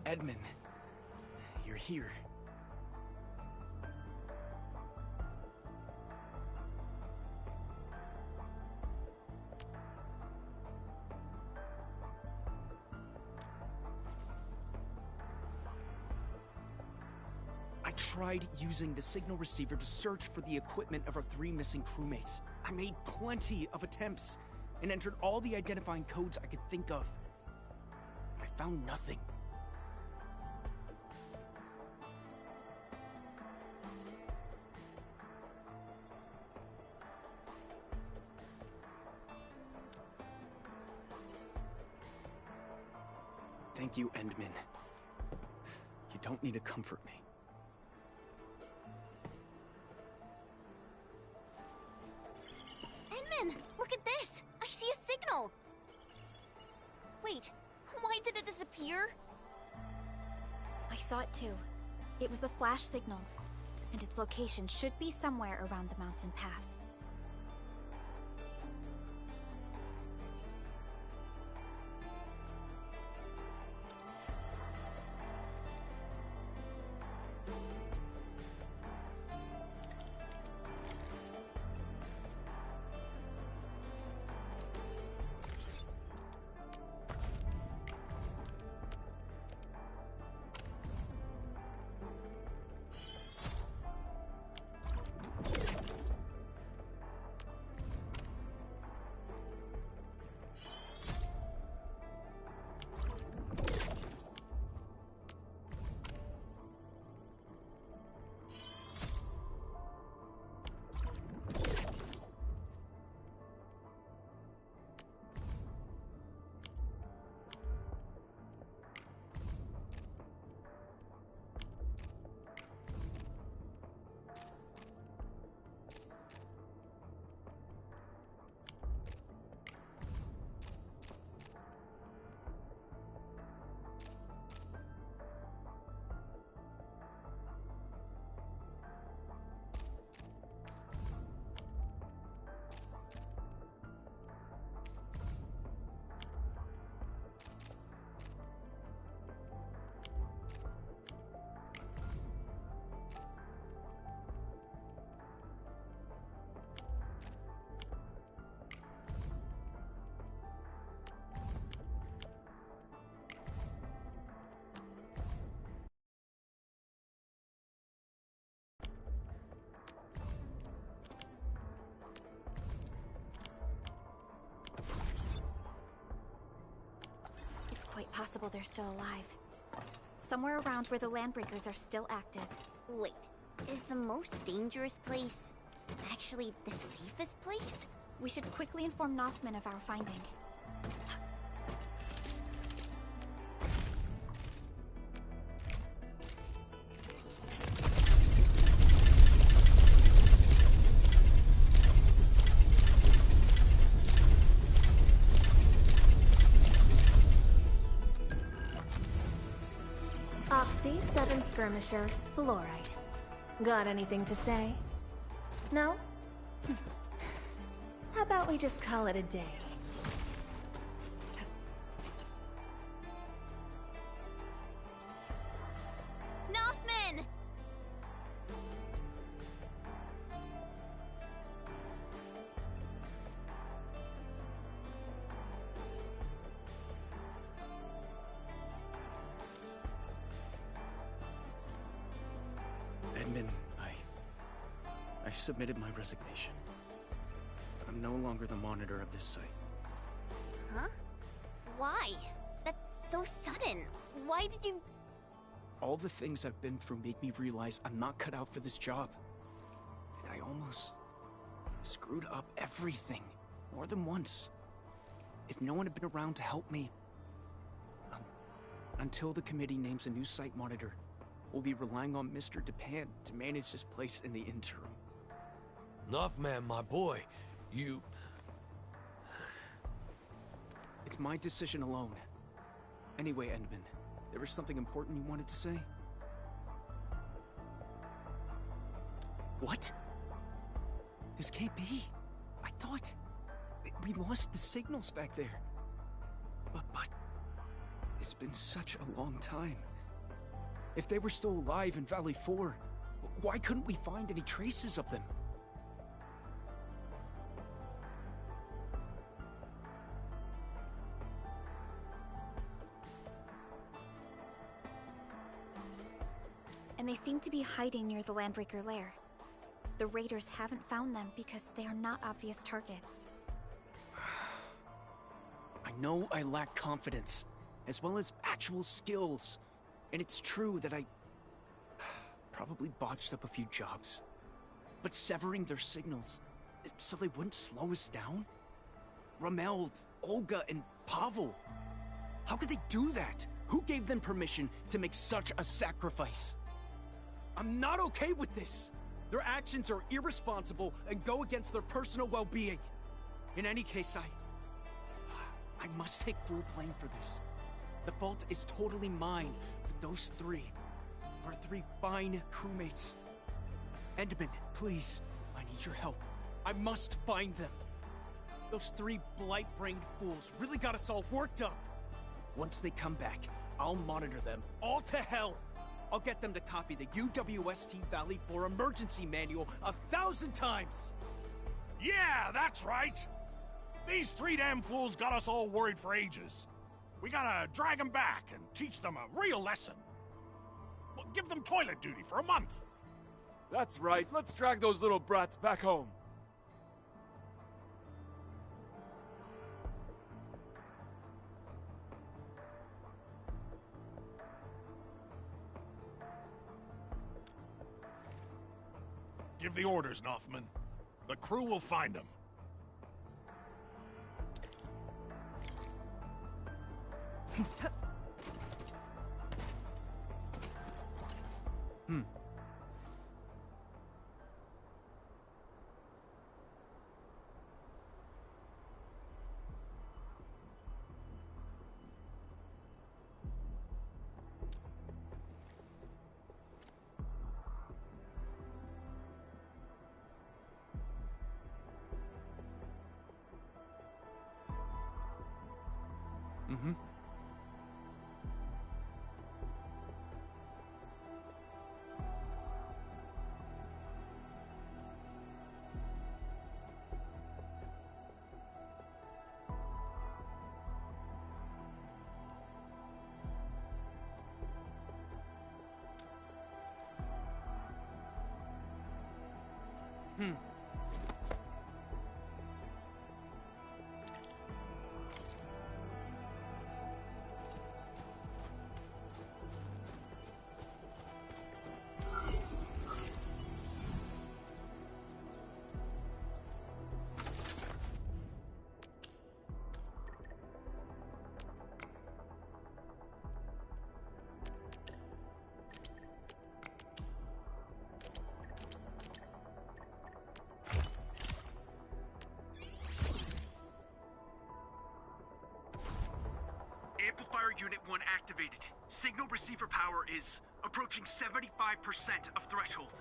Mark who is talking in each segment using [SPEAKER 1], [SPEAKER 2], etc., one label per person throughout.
[SPEAKER 1] Edmund, you're here. I tried using the signal receiver to search for the equipment of our 3 missing crewmates. I made plenty of attempts and entered all the identifying codes I could think of. I found nothing. Thank you, Endman. You don't need to comfort me.
[SPEAKER 2] Endman, look at this! I see a signal! Wait, why did it disappear?
[SPEAKER 3] I saw it too. It was a flash signal, and its location should be somewhere around the mountain path. Quite possible they're still alive. Somewhere around where the Landbreakers are still active.
[SPEAKER 2] Wait, is the most dangerous place actually the safest place?
[SPEAKER 3] We should quickly inform Nothman of our finding.
[SPEAKER 4] Oxy 7 Skirmisher, Fluoride. Got anything to say? No? How about we just call it a day?
[SPEAKER 2] Nothman!
[SPEAKER 1] Edmund, I've submitted my resignation. I'm no longer the monitor of this site.
[SPEAKER 2] Huh? Why? That's so sudden. Why did you...
[SPEAKER 1] All the things I've been through make me realize I'm not cut out for this job. And I almost screwed up everything, more than once. If no one had been around to help me... until the committee names a new site monitor, we'll be relying on Mr. Dupin to manage this place in the interim.
[SPEAKER 5] Nothman, my boy, you...
[SPEAKER 1] It's my decision alone. Anyway, Endman, there was something important you wanted to say? What? This can't be. I thought... we lost the signals back there. But... it's been such a long time. If they were still alive in Valley 4, why couldn't we find any traces of them?
[SPEAKER 3] And they seem to be hiding near the Landbreaker lair. The raiders haven't found them because they are not obvious targets.
[SPEAKER 1] I know I lack confidence, as well as actual skills. And it's true that I probably botched up a few jobs. But severing their signals, so they wouldn't slow us down? Ramel, Olga, and Pavel. How could they do that? Who gave them permission to make such a sacrifice? I'm not okay with this. Their actions are irresponsible and go against their personal well-being. In any case, I must take full blame for this. The fault is totally mine, but those three are three fine crewmates. Endman, please, I need your help. I must find them. Those three blight-brained fools really got us all worked up. Once they come back, I'll monitor them all to hell. I'll get them to copy the UWST Valley 4 emergency manual 1,000 times!
[SPEAKER 6] Yeah, that's right! These three damn fools got us all worried for ages. We gotta drag them back and teach them a real lesson. Well, give them toilet duty for a month.
[SPEAKER 7] That's right, let's drag those little brats back home.
[SPEAKER 6] Give the orders, Nothman. The crew will find them.
[SPEAKER 1] Amplifier Unit 1 activated. Signal receiver power is approaching 75% of threshold.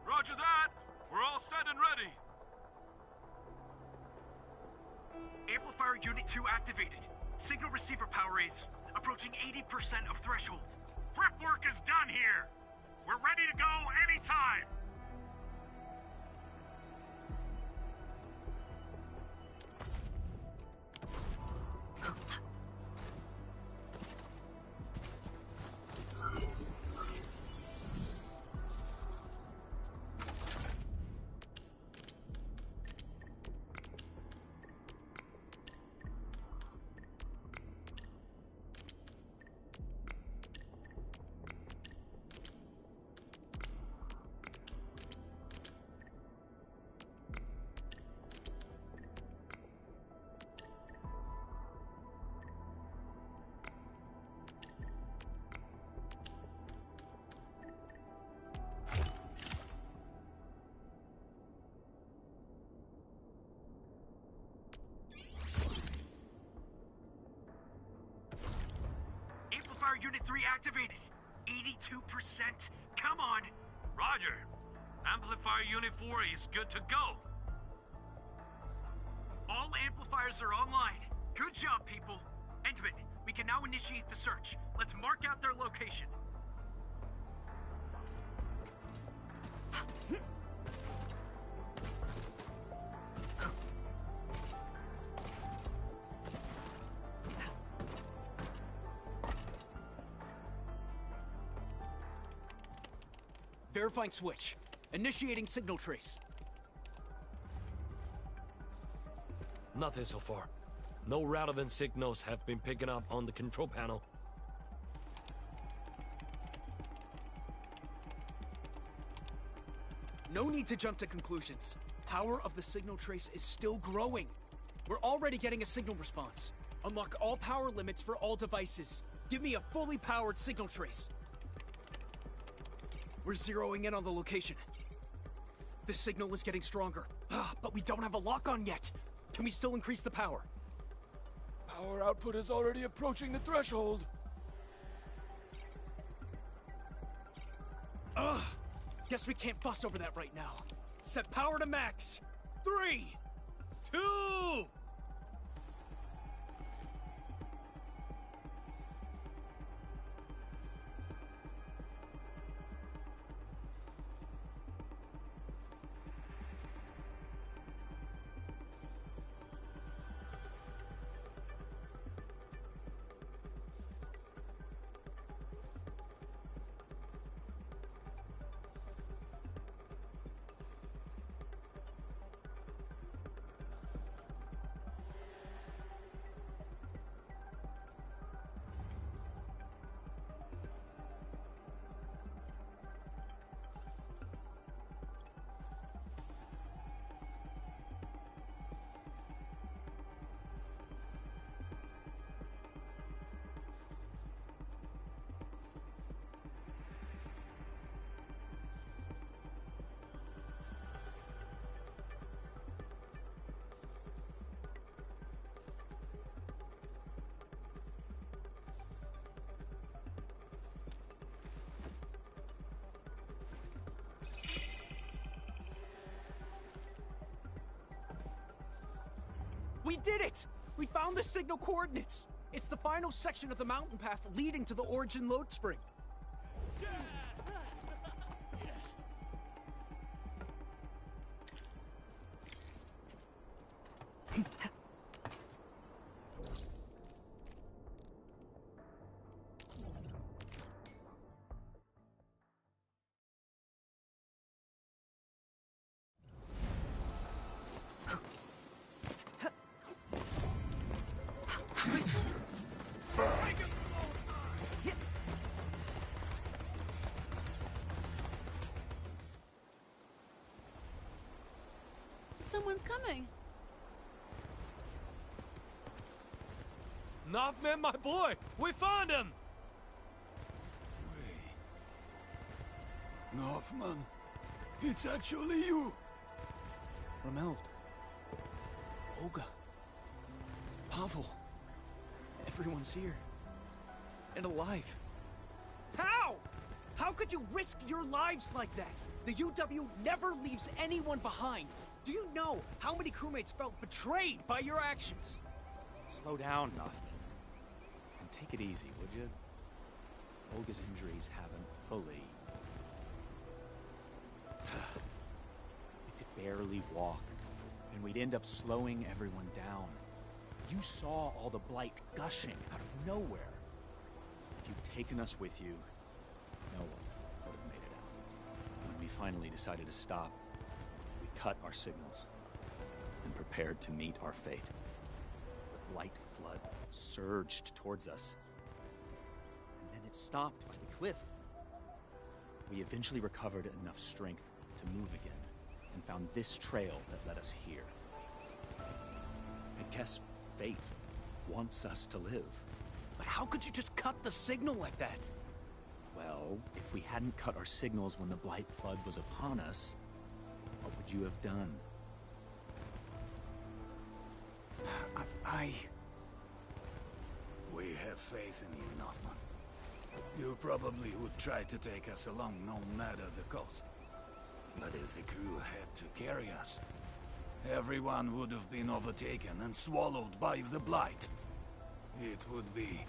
[SPEAKER 7] Roger that! We're all set and ready!
[SPEAKER 1] Amplifier Unit 2 activated. Signal receiver power is approaching 80% of threshold.
[SPEAKER 6] Prep work is done here. We're ready to go anytime.
[SPEAKER 1] Amplifier Unit 3 activated. 82%. Come on.
[SPEAKER 7] Roger. Amplifier Unit 4 is good to go.
[SPEAKER 1] All amplifiers are online. Good job, people. Endman, we can now initiate the search. Let's mark out their location. Verifying switch. Initiating signal trace.
[SPEAKER 5] Nothing so far. No relevant signals have been picking up on the control panel.
[SPEAKER 1] No need to jump to conclusions. Power of the signal trace is still growing. We're already getting a signal response. Unlock all power limits for all devices. Give me a fully powered signal trace. We're zeroing in on the location. The signal is getting stronger. But we don't have a lock-on yet. Can we still increase the power?
[SPEAKER 8] Power output is already approaching the threshold.
[SPEAKER 1] Ugh! Guess we can't fuss over that right now. Set power to max. 3, 2... We did it! We found the signal coordinates! It's the final section of the mountain path leading to the origin load spring.
[SPEAKER 9] Someone's coming.
[SPEAKER 5] Nothman, my boy! We found him!
[SPEAKER 8] Wait. Nothman, it's actually you.
[SPEAKER 1] Rameld. Olga. Pavel. Everyone's here. And alive. How? How could you risk your lives like that? The UW never leaves anyone behind. Do you know how many crewmates felt betrayed by your actions?
[SPEAKER 10] Slow down, Nothman. And take it easy, would you? Olga's injuries haven't fully... We could barely walk, and we'd end up slowing everyone down. You saw all the blight gushing out of nowhere. If you'd taken us with you, no one would have made it out. When we finally decided to stop, we cut our signals and prepared to meet our fate. The blight flood surged towards us, and then it stopped by the cliff. We eventually recovered enough strength to move again, and found this trail that led us here. I guess fate wants us to live.
[SPEAKER 1] But how could you just cut the signal like that?
[SPEAKER 10] Well, if we hadn't cut our signals when the blight flood was upon us, what would you have done?
[SPEAKER 8] We have faith in you, Nothman. You probably would try to take us along no matter the cost. But if the crew had to carry us, everyone would have been overtaken and swallowed by the blight. It would be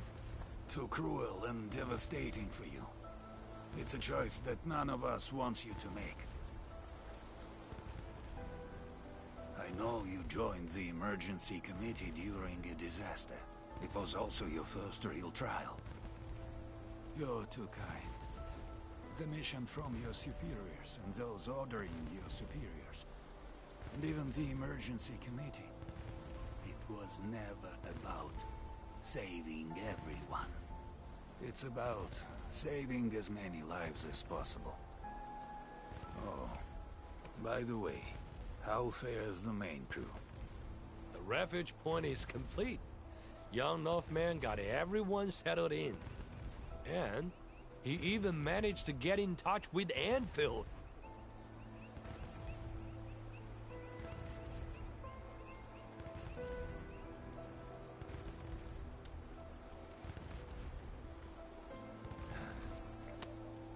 [SPEAKER 8] too cruel and devastating for you. It's a choice that none of us wants you to make. know you joined the emergency committee during a disaster. It was also your first real trial. You're too kind. The mission from your superiors and those ordering your superiors, and even the emergency committee, it was never about saving everyone. It's about saving as many lives as possible. Oh, by the way, how fares the main crew?
[SPEAKER 5] The refuge point is complete. Young Northman got everyone settled in. And he even managed to get in touch with Endfield.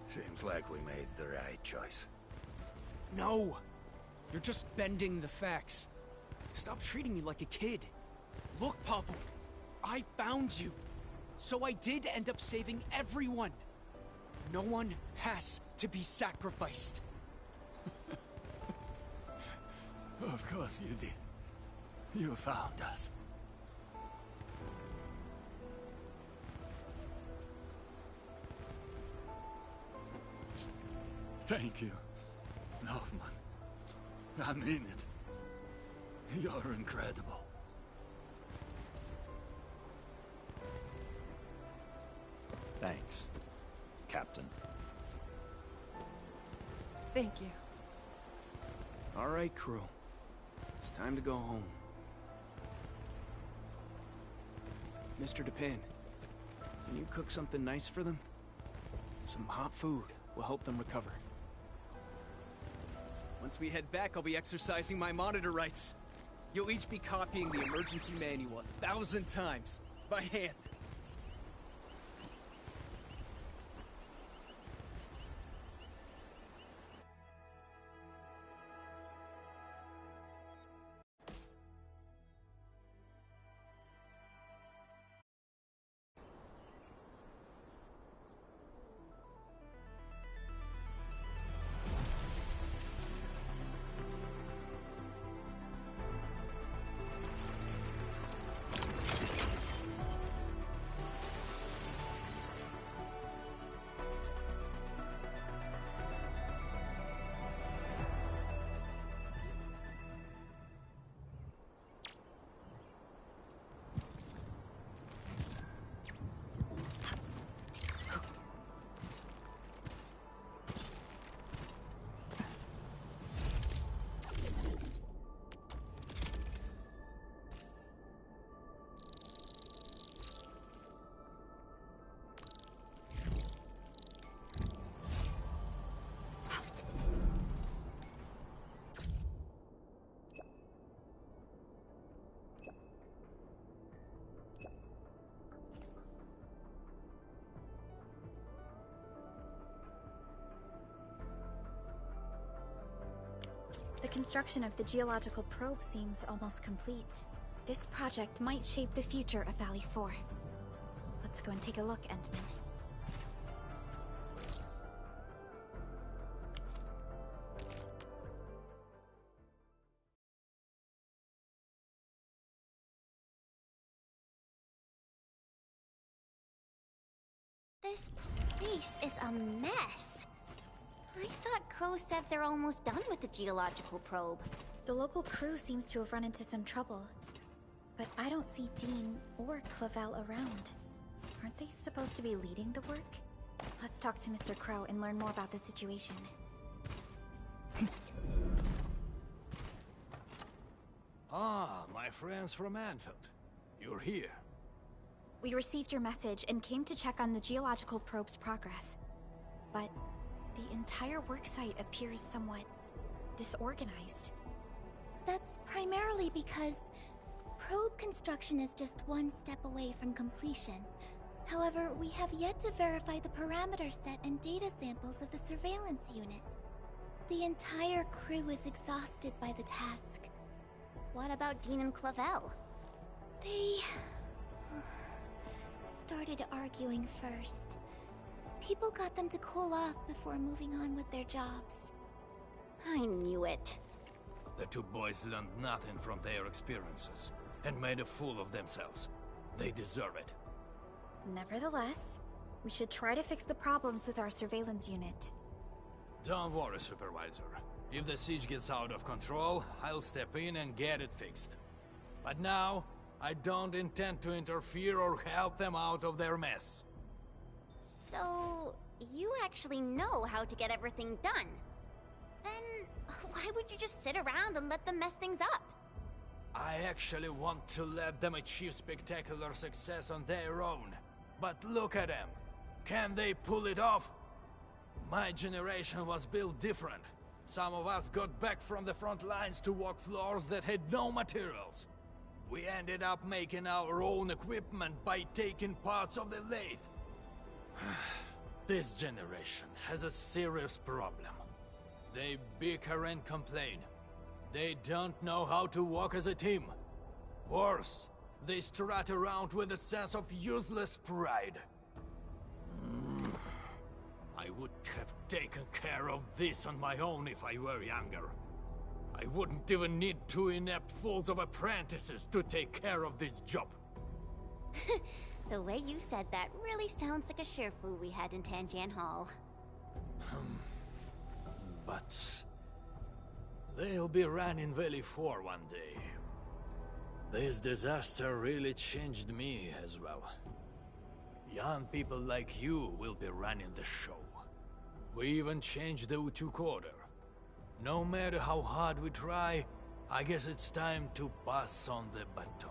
[SPEAKER 8] Seems like we made the right choice.
[SPEAKER 1] No! You're just bending the facts. Stop treating me like a kid. Look, Pavel, I found you. So I did end up saving everyone. No one has to be sacrificed.
[SPEAKER 8] Of course you did. You found us. Thank you, Northman. I mean it. You're incredible.
[SPEAKER 10] Thanks, Captain.
[SPEAKER 9] Thank you.
[SPEAKER 1] All right, crew. It's time to go home. Mr. Dupin, can you cook something nice for them? Some hot food will help them recover. Once we head back, I'll be exercising my monitor rights. You'll each be copying the emergency manual 1,000 times, by hand.
[SPEAKER 3] The construction of the geological probe seems almost complete. This project might shape the future of Valley 4. Let's go and take a look, Endman.
[SPEAKER 2] This place is a mess. I thought Crow said they're almost done with the geological probe.
[SPEAKER 3] The local crew seems to have run into some trouble. But I don't see Dean or Clavel around. Aren't they supposed to be leading the work? Let's talk to Mr. Crow and learn more about the situation.
[SPEAKER 8] Ah, my friends from Endfield. You're here.
[SPEAKER 3] We received your message and came to check on the geological probe's progress. But the entire worksite appears somewhat disorganized.
[SPEAKER 2] That's primarily because probe construction is just one step away from completion. However, we have yet to verify the parameter set and data samples of the surveillance unit. The entire crew is exhausted by the task.
[SPEAKER 11] What about Dean and Clavel?
[SPEAKER 2] They started arguing first. People got them to cool off before moving on with their jobs.
[SPEAKER 11] I knew it.
[SPEAKER 8] The two boys learned nothing from their experiences and made a fool of themselves. They deserve it.
[SPEAKER 3] Nevertheless, we should try to fix the problems with our surveillance unit.
[SPEAKER 8] Don't worry, Supervisor. If the siege gets out of control, I'll step in and get it fixed. But now, I don't intend to interfere or help them out of their mess.
[SPEAKER 11] So, you actually know how to get everything done. Then, why would you just sit around and let them mess things up?
[SPEAKER 8] I actually want to let them achieve spectacular success on their own. But look at them. Can they pull it off? My generation was built different. Some of us got back from the front lines to walk floors that had no materials. We ended up making our own equipment by taking parts of the lathe. This generation has a serious problem. They bicker and complain. They don't know how to work as a team. Worse, they strut around with a sense of useless pride. I would have taken care of this on my own if I were younger. I wouldn't even need two inept fools of apprentices to take care of this job.
[SPEAKER 11] The way you said that really sounds like a Sherfu we had in Tanjian Hall.
[SPEAKER 8] But they'll be running Valley 4 one day. This disaster really changed me as well. Young people like you will be running the show. We even changed the Utuk order. No matter how hard we try, I guess it's time to pass on the baton.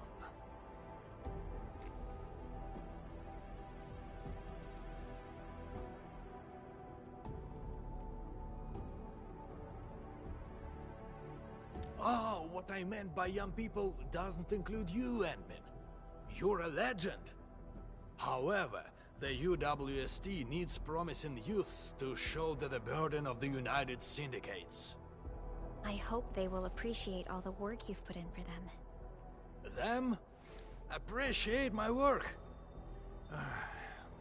[SPEAKER 8] Oh, what I meant by young people doesn't include you, Admin. You're a legend. However, the UWST needs promising youths to shoulder the burden of the United Syndicates.
[SPEAKER 3] I hope they will appreciate all the work you've put in for them.
[SPEAKER 8] Them? Appreciate my work?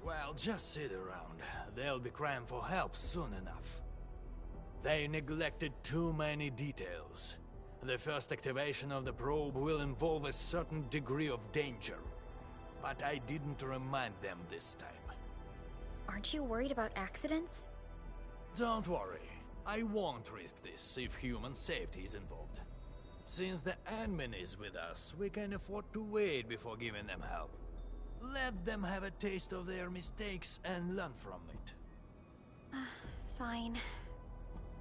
[SPEAKER 8] Well, just sit around. They'll be crying for help soon enough. They neglected too many details. The first activation of the probe will involve a certain degree of danger. But I didn't remind them this time.
[SPEAKER 3] Aren't you worried about accidents?
[SPEAKER 8] Don't worry. I won't risk this if human safety is involved. Since the admin is with us, we can afford to wait before giving them help. Let them have a taste of their mistakes and learn from it.
[SPEAKER 3] Fine.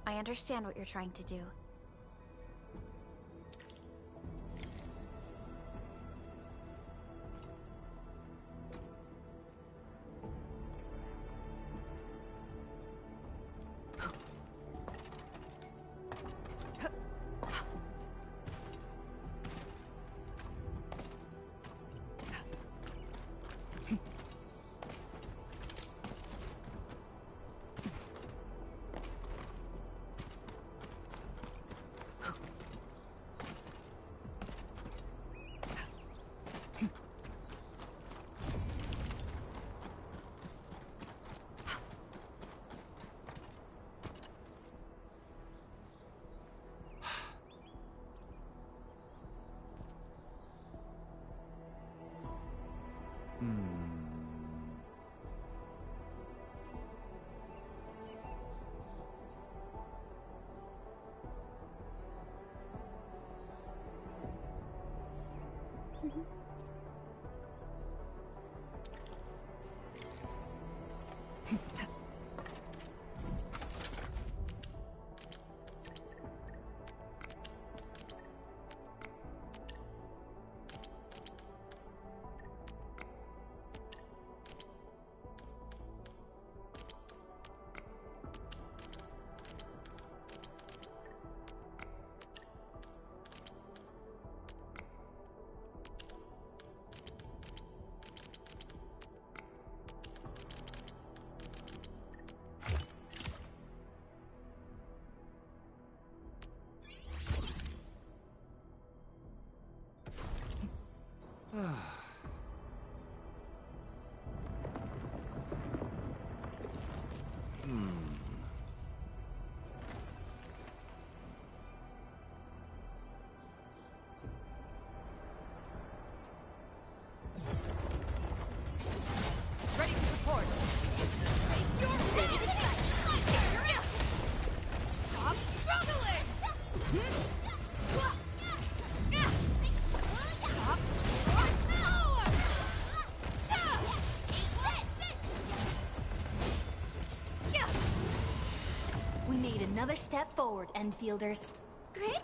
[SPEAKER 3] I understand what you're trying to do.
[SPEAKER 12] another step forward, Endfielders.
[SPEAKER 2] Great.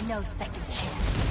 [SPEAKER 12] No second chance.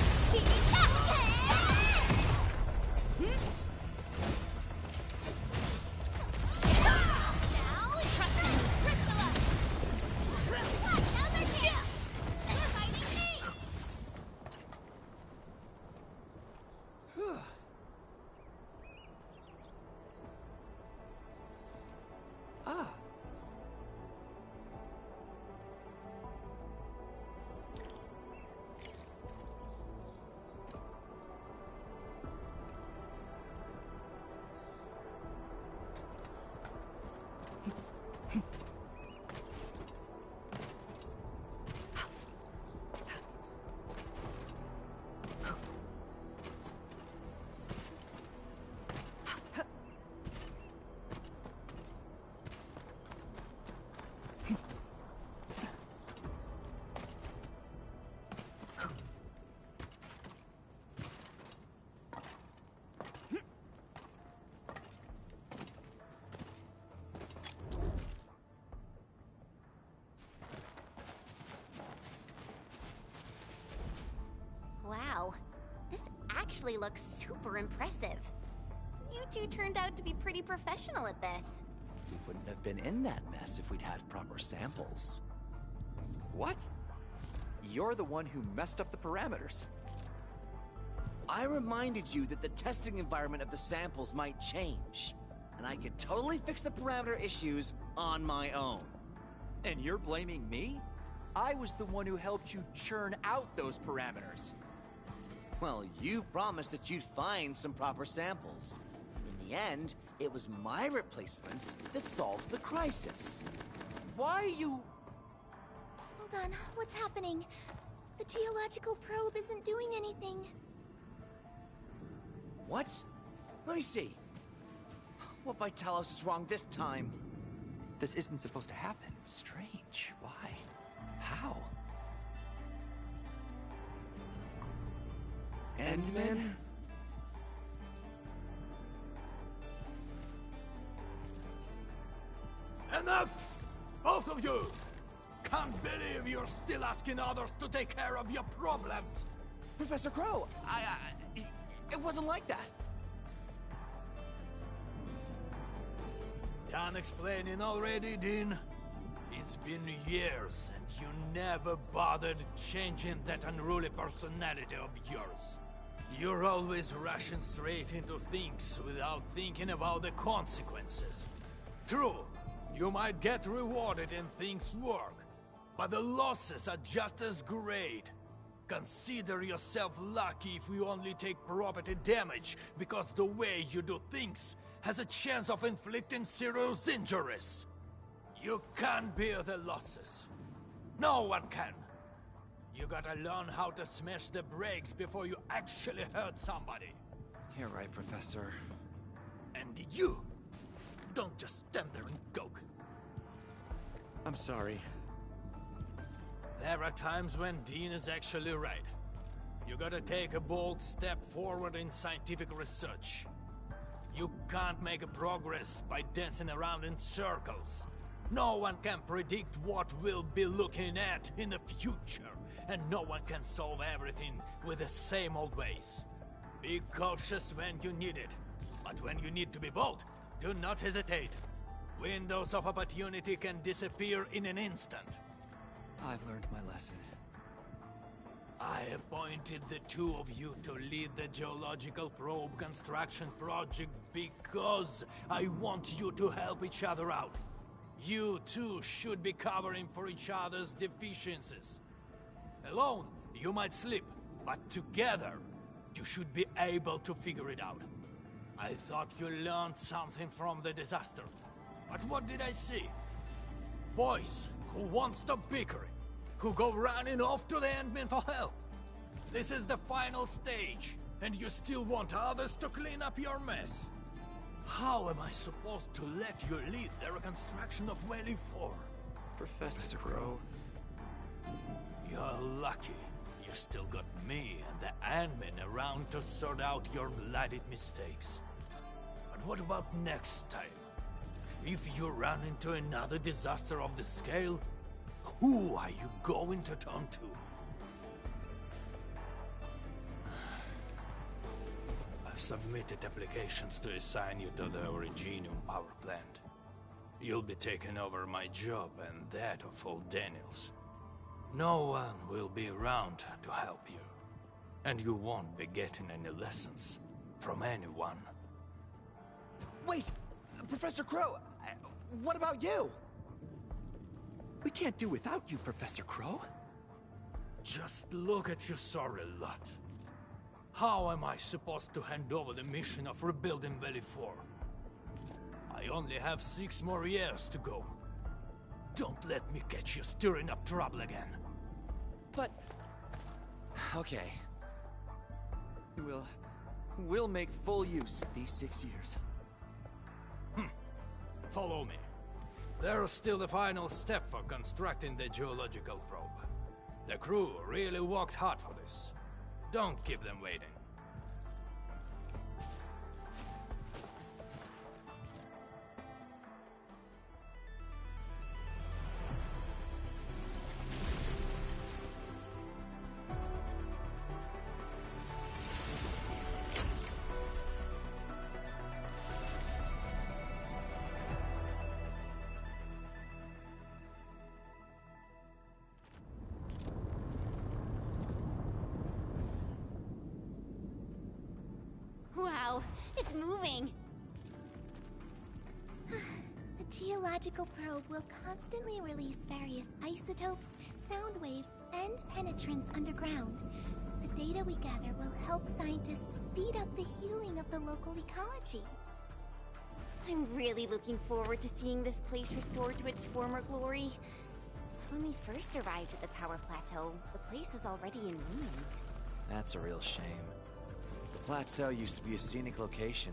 [SPEAKER 11] Wow, this actually looks super impressive. You two turned out to be pretty professional at this.
[SPEAKER 10] We wouldn't have been in that mess if we'd had proper samples.
[SPEAKER 13] What? You're the one who messed up the parameters.
[SPEAKER 10] I reminded you that the testing environment of the samples might change, and I could totally fix the parameter issues on my own.
[SPEAKER 13] And you're blaming me? I was the one who helped you churn out those parameters.
[SPEAKER 10] Well, you promised that you'd find some proper samples. In the end, it was my replacements that solved the crisis. Why are you...
[SPEAKER 2] Hold on, what's happening? The geological probe isn't doing anything.
[SPEAKER 10] What? Let me see. What by Talos is wrong this time?
[SPEAKER 13] This isn't supposed to happen. Strange. Why? How?
[SPEAKER 10] Endman?
[SPEAKER 8] Enough! Both of you! Can't believe you're still asking others to take care of your problems!
[SPEAKER 10] Professor Crow, it wasn't like that.
[SPEAKER 5] Done explaining already, Dean? It's been years, and you never bothered changing that unruly personality of yours. You're always rushing straight into things without thinking about the consequences. True, you might get rewarded and things work, but the losses are just as great. Consider yourself lucky if you only take property damage, because the way you do things has a chance of inflicting serious injuries. You can't bear the losses. No one can. You gotta learn how to smash the brakes before you actually hurt somebody.
[SPEAKER 13] You're right, Professor.
[SPEAKER 5] And you, don't just stand there and gawk.
[SPEAKER 13] I'm sorry.
[SPEAKER 5] There are times when Dean is actually right. You gotta take a bold step forward in scientific research. You can't make a progress by dancing around in circles. No one can predict what we'll be looking at in the future, and no one can solve everything with the same old ways. Be cautious when you need it. But when you need to be bold, do not hesitate. Windows of opportunity can disappear in an instant.
[SPEAKER 13] I've learned my lesson.
[SPEAKER 5] I appointed the two of you to lead the geological probe construction project because I want you to help each other out. You two should be covering for each other's deficiencies. Alone, you might slip, but together, you should be able to figure it out. I thought you learned something from the disaster. But what did I see? Boys who won't stop bickering, who go running off to the Endmen for help. This is the final stage, and you still want others to clean up your mess. How am I supposed to let you lead the reconstruction of Valley 4?
[SPEAKER 13] Professor Crow.
[SPEAKER 5] You're lucky. You still got me and the Endmen around to sort out your bloody mistakes. But what about next time? If you run into another disaster of the scale, who are you going to turn to? I've submitted applications to assign you to the Originium power plant. You'll be taking over my job and that of old Daniels. No one will be around to help you. And you won't be getting any lessons from anyone.
[SPEAKER 13] Wait! Professor Crow! What about you? We can't do without you, Professor Crow.
[SPEAKER 5] Just look at your sorry lot. How am I supposed to hand over the mission of rebuilding Valley 4? I only have 6 more years to go. Don't let me catch you stirring up trouble again.
[SPEAKER 13] But... okay. We'll make full use of these 6 years.
[SPEAKER 5] Follow me. There's still the final step for constructing the geological probe. The crew really worked hard for this. Don't keep them waiting.
[SPEAKER 11] Wow, it's moving!
[SPEAKER 2] The geological probe will constantly release various isotopes, sound waves, and penetrants underground. The data we gather will help scientists speed up the healing of the local ecology.
[SPEAKER 11] I'm really looking forward to seeing this place restored to its former glory. When we first arrived at the power plateau, the place was already in ruins.
[SPEAKER 14] That's a real shame. The plateau used to be a scenic location.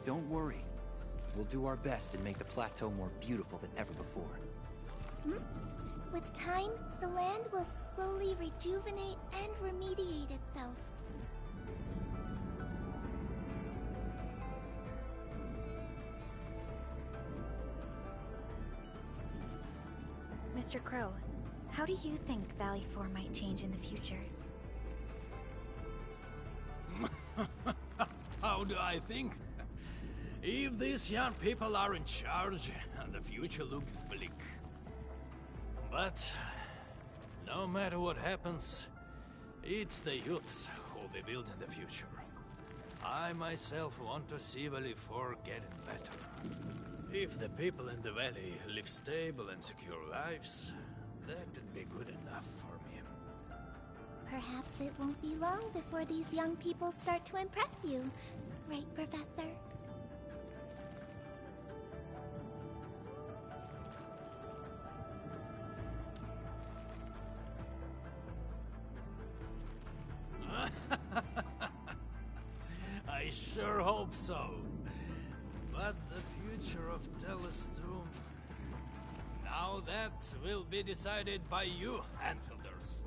[SPEAKER 13] Don't worry. We'll do our best to make the plateau more beautiful than ever before.
[SPEAKER 2] With time, the land will slowly rejuvenate and remediate itself.
[SPEAKER 3] Mr. Crow, how do you think Valley 4 might change in the future?
[SPEAKER 5] How do I think? If these young people are in charge, the future looks bleak. But no matter what happens, it's the youths who'll be building the future. I myself want to see Valley 4 getting better. If the people in the valley live stable and secure lives, that'd be good enough for me.
[SPEAKER 2] Perhaps it won't be long before these young people start to impress you. Right, Professor?
[SPEAKER 5] I sure hope so. But the future of Telestorm... Now that will be decided by you, Enfielders.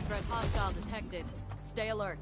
[SPEAKER 15] High-threat hostile detected. Stay alert.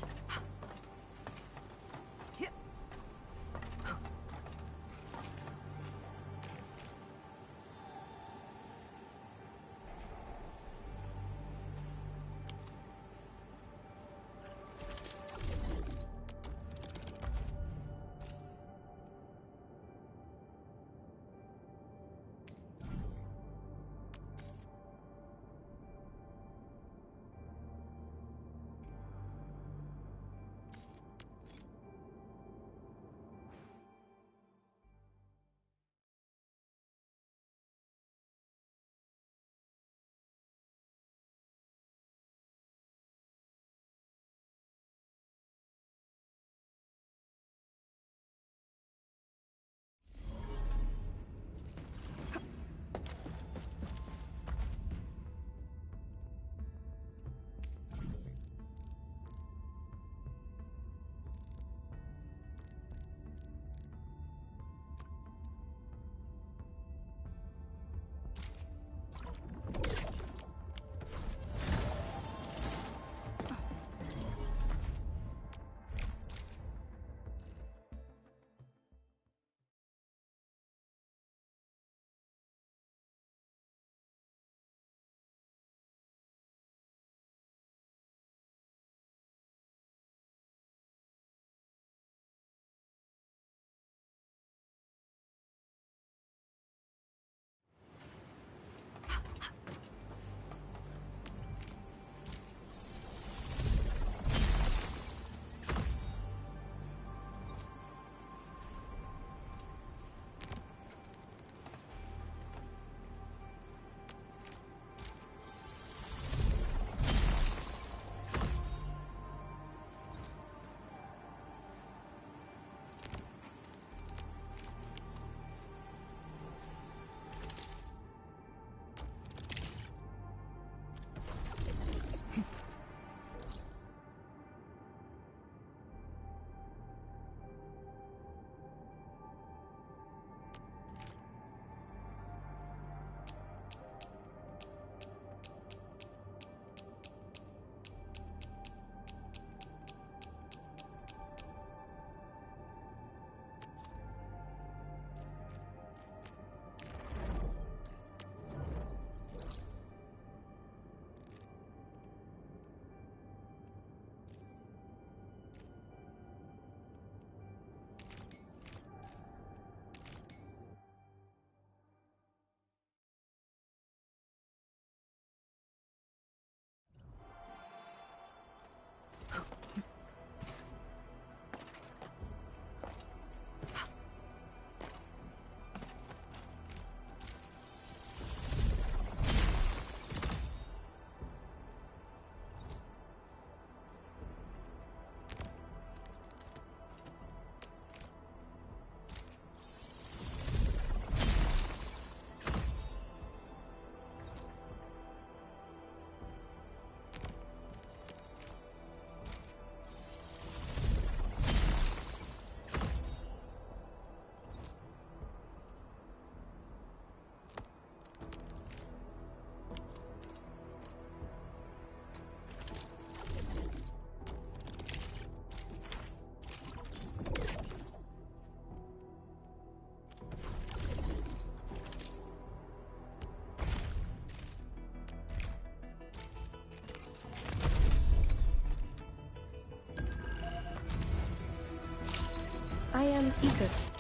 [SPEAKER 4] I am Ikut,